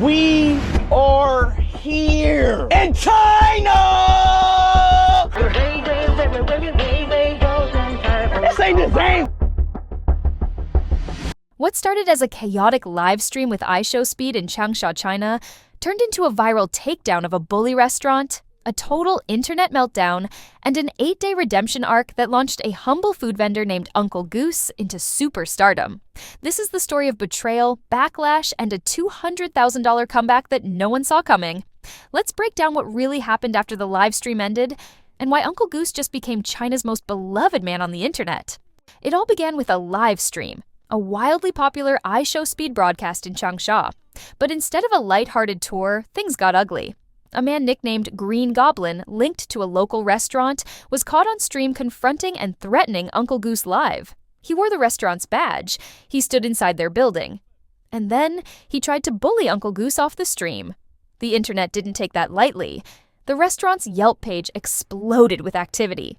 We are here in China! This ain't the same! What started as a chaotic live stream with iShowSpeed in Changsha, China, turned into a viral takedown of a bully restaurant, a total internet meltdown, and an 8-day redemption arc that launched a humble food vendor named Uncle Goose into superstardom. This is the story of betrayal, backlash, and a $200,000 comeback that no one saw coming. Let's break down what really happened after the live stream ended, and why Uncle Goose just became China's most beloved man on the internet. It all began with a live stream, a wildly popular iShowSpeed broadcast in Changsha. But instead of a lighthearted tour, things got ugly. A man nicknamed Green Goblin, linked to a local restaurant, was caught on stream confronting and threatening Uncle Goose live. He wore the restaurant's badge. He stood inside their building. And then he tried to bully Uncle Goose off the stream. The internet didn't take that lightly. The restaurant's Yelp page exploded with activity.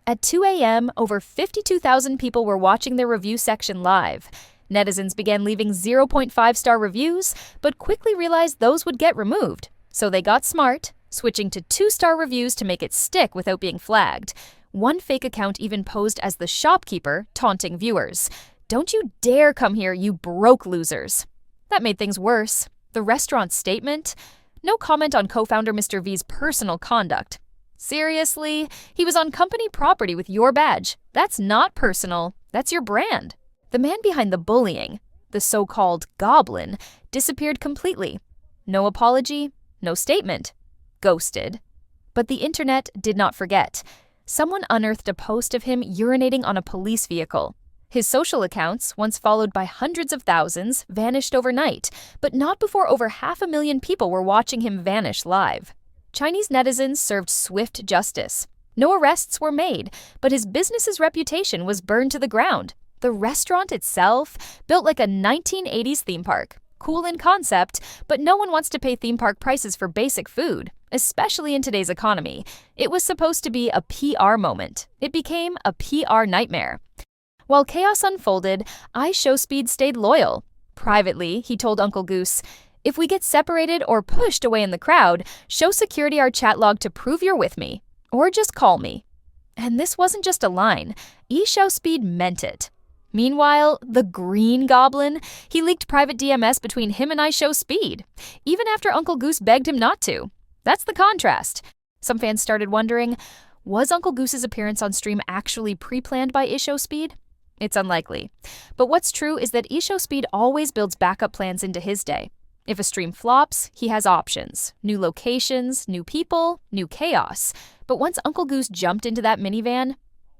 At 2 a.m., over 52,000 people were watching their review section live. Netizens began leaving 0.5-star reviews, but quickly realized those would get removed. So they got smart, switching to 2-star reviews to make it stick without being flagged. One fake account even posed as the shopkeeper, taunting viewers. "Don't you dare come here, you broke losers." That made things worse. The restaurant's statement? No comment on co-founder Mr. V's personal conduct. Seriously? He was on company property with your badge. That's not personal. That's your brand. The man behind the bullying, the so-called goblin, disappeared completely. No apology, no statement. Ghosted. But the internet did not forget. Someone unearthed a post of him urinating on a police vehicle. His social accounts, once followed by hundreds of thousands, vanished overnight, but not before over 500,000 people were watching him vanish live. Chinese netizens served swift justice. No arrests were made, but his business's reputation was burned to the ground. The restaurant itself, built like a 1980s theme park. Cool in concept, but no one wants to pay theme park prices for basic food, especially in today's economy. It was supposed to be a PR moment. It became a PR nightmare. While chaos unfolded, iShowSpeed stayed loyal. Privately, he told Uncle Goose, "If we get separated or pushed away in the crowd, show security our chat log to prove you're with me. Or just call me." And this wasn't just a line. iShowSpeed meant it. Meanwhile, the Green Goblin, he leaked private DMS between him and iShowSpeed, even after Uncle Goose begged him not to. That's the contrast. Some fans started wondering, was Uncle Goose's appearance on stream actually pre-planned by iShowSpeed? It's unlikely. But what's true is that iShowSpeed always builds backup plans into his day. If a stream flops, he has options. New locations, new people, new chaos. But once Uncle Goose jumped into that minivan,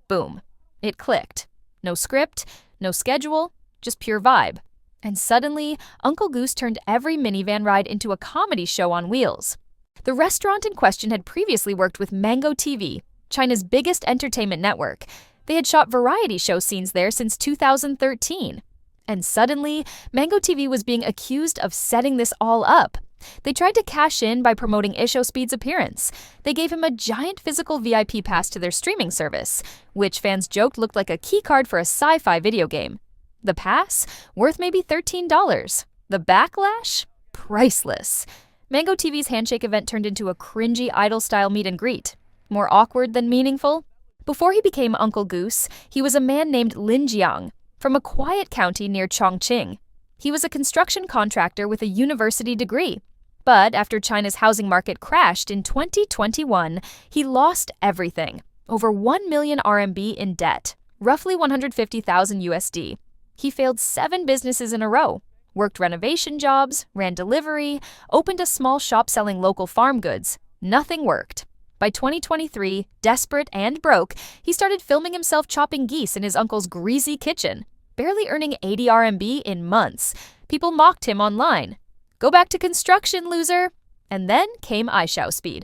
boom, it clicked. No script, no schedule, just pure vibe. And suddenly, Uncle Goose turned every minivan ride into a comedy show on wheels. The restaurant in question had previously worked with Mango TV, China's biggest entertainment network. They had shot variety show scenes there since 2013. And suddenly, Mango TV was being accused of setting this all up. They tried to cash in by promoting iShowSpeed's appearance. They gave him a giant physical VIP pass to their streaming service, which fans joked looked like a keycard for a sci-fi video game. The pass? Worth maybe $13. The backlash? Priceless. Mango TV's handshake event turned into a cringy idol-style meet and greet. More awkward than meaningful? Before he became Uncle Goose, he was a man named Lin Jiang, from a quiet county near Chongqing. He was a construction contractor with a university degree. But after China's housing market crashed in 2021, he lost everything. Over 1 million RMB in debt, roughly 150,000 USD. He failed 7 businesses in a row, worked renovation jobs, ran delivery, opened a small shop selling local farm goods. Nothing worked. By 2023, desperate and broke, he started filming himself chopping geese in his uncle's greasy kitchen, barely earning 80 RMB in months. People mocked him online. "Go back to construction, loser!" And then came iShowSpeed.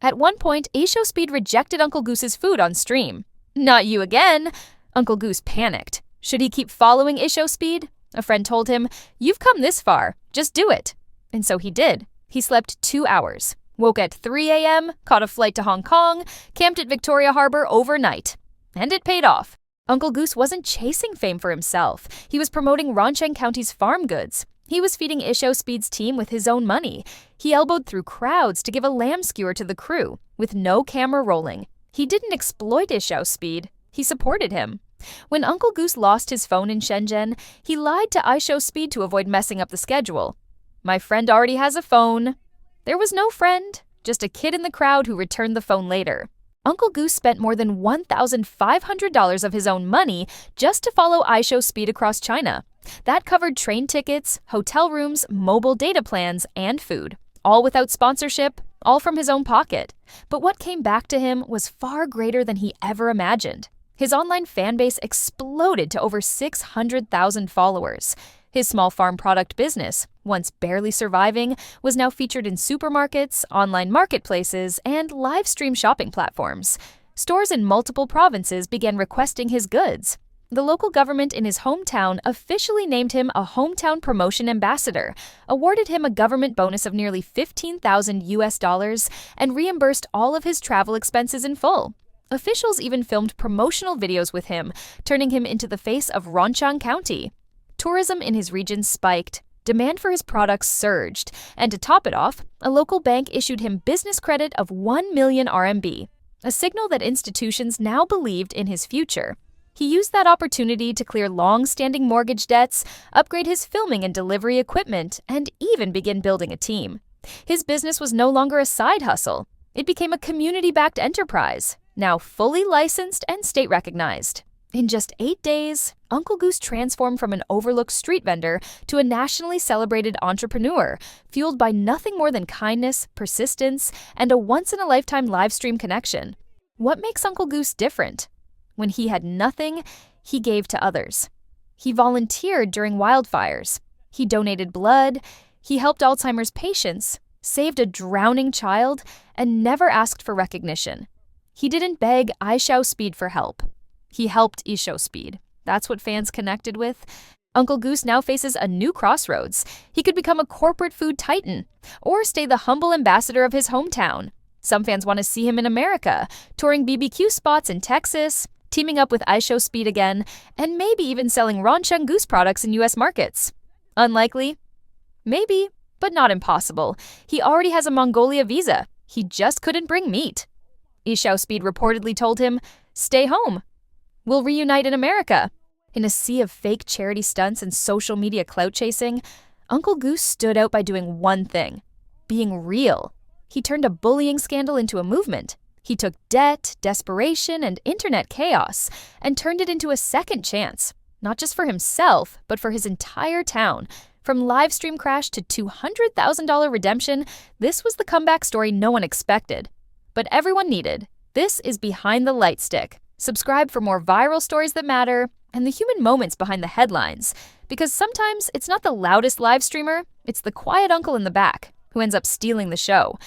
At one point, iShowSpeed rejected Uncle Goose's food on stream. "Not you again!" Uncle Goose panicked. Should he keep following iShowSpeed? A friend told him, "You've come this far. Just do it." And so he did. He slept 2 hours. Woke at 3 a.m., caught a flight to Hong Kong, camped at Victoria Harbor overnight. And it paid off. Uncle Goose wasn't chasing fame for himself. He was promoting Rancheng County's farm goods. He was feeding iShowSpeed's team with his own money. He elbowed through crowds to give a lamb skewer to the crew, with no camera rolling. He didn't exploit iShowSpeed. He supported him. When Uncle Goose lost his phone in Shenzhen, he lied to iShowSpeed to avoid messing up the schedule. "My friend already has a phone." There was no friend, just a kid in the crowd who returned the phone later. Uncle Goose spent more than $1,500 of his own money just to follow iShowSpeed across China. That covered train tickets, hotel rooms, mobile data plans, and food. All without sponsorship, all from his own pocket. But what came back to him was far greater than he ever imagined. His online fan base exploded to over 600,000 followers. His small farm product business, once barely surviving, was now featured in supermarkets, online marketplaces, and live stream shopping platforms. Stores in multiple provinces began requesting his goods. The local government in his hometown officially named him a Hometown Promotion Ambassador, awarded him a government bonus of nearly $15,000 and reimbursed all of his travel expenses in full. Officials even filmed promotional videos with him, turning him into the face of Ronchang County. Tourism in his region spiked, demand for his products surged, and to top it off, a local bank issued him business credit of 1 million RMB, a signal that institutions now believed in his future. He used that opportunity to clear long-standing mortgage debts, upgrade his filming and delivery equipment, and even begin building a team. His business was no longer a side hustle. It became a community-backed enterprise, now fully licensed and state-recognized. In just 8 days, Uncle Goose transformed from an overlooked street vendor to a nationally celebrated entrepreneur, fueled by nothing more than kindness, persistence, and a once-in-a-lifetime live stream connection. What makes Uncle Goose different? When he had nothing, he gave to others. He volunteered during wildfires. He donated blood. He helped Alzheimer's patients, saved a drowning child, and never asked for recognition. He didn't beg iShowSpeed for help. He helped iShowSpeed. That's what fans connected with. Uncle Goose now faces a new crossroads. He could become a corporate food titan, or stay the humble ambassador of his hometown. Some fans want to see him in America, touring BBQ spots in Texas, teaming up with iShowSpeed again, and maybe even selling Roncheng Goose products in US markets. Unlikely? Maybe, but not impossible. He already has a Mongolia visa. He just couldn't bring meat. iShowSpeed reportedly told him, "Stay home. We'll reunite in America." In a sea of fake charity stunts and social media clout chasing, Uncle Goose stood out by doing one thing: being real. He turned a bullying scandal into a movement. He took debt, desperation, and internet chaos and turned it into a second chance, not just for himself, but for his entire town. From live stream crash to $200,000 redemption, this was the comeback story no one expected, but everyone needed. This is Behind the Light Stick. Subscribe for more viral stories that matter and the human moments behind the headlines, because sometimes it's not the loudest live streamer, it's the quiet uncle in the back who ends up stealing the show.